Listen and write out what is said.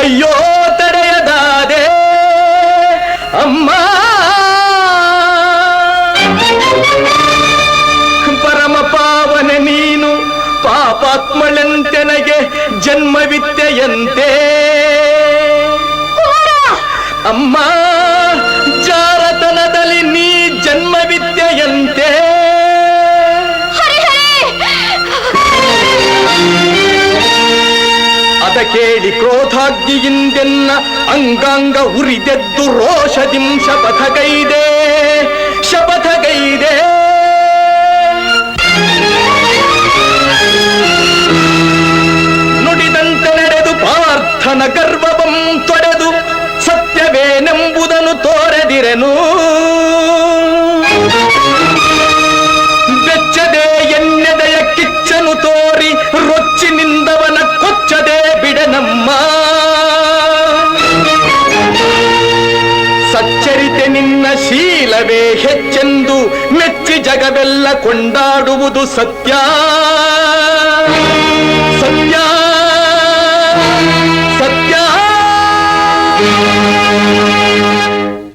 ಅಯ್ಯೋ ತಡೆಯದಾದೆ ಅಮ್ಮ. ಪರಮ ಪಾವನ ನೀನು ಪಾಪಾತ್ಮಳೆಂತೆನಗೆ ಜನ್ಮವಿತ್ತೆಯಂತೆ ಅಮ್ಮ. ಜಾರತನದಲ್ಲಿ ನೀ ಜನ್ಮವಿದ್ಯೆಯಂತೆ. ಅದ ಕೇಳಿ ಕ್ರೋಧಾಗ್ನಿಯಿಂದೆನ್ನ ಅಂಗಾಂಗ ಉರಿದೆದ್ದು ರೋಷದಿಂ ಶಪಥಗೈದೆ ಶಪಥಗೈದೆ. ನುಡಿದಂತೆ ನಡೆದು ಪಾರ್ಥನ ಗರ್ವವಂ ತೊಡೆದು ಸತ್ಯವೇನೆಂಬುದನ್ನು ತೋರೆದಿರೆನು. ಬೆಚ್ಚದೆ ಎನ್ನೆದೆಯ ಕಿಚ್ಚನು ತೋರಿ ರೊಚ್ಚಿನಿಂದವನ ಕೊಚ್ಚದೆ ಬಿಡನಮ್ಮ. ಸಚ್ಚರಿತೆ ನಿನ್ನ ಶೀಲವೇ ಹೆಚ್ಚೆಂದು ಮೆಚ್ಚಿ ಜಗವೆಲ್ಲ ಕೊಂಡಾಡುವುದು ಸತ್ಯ.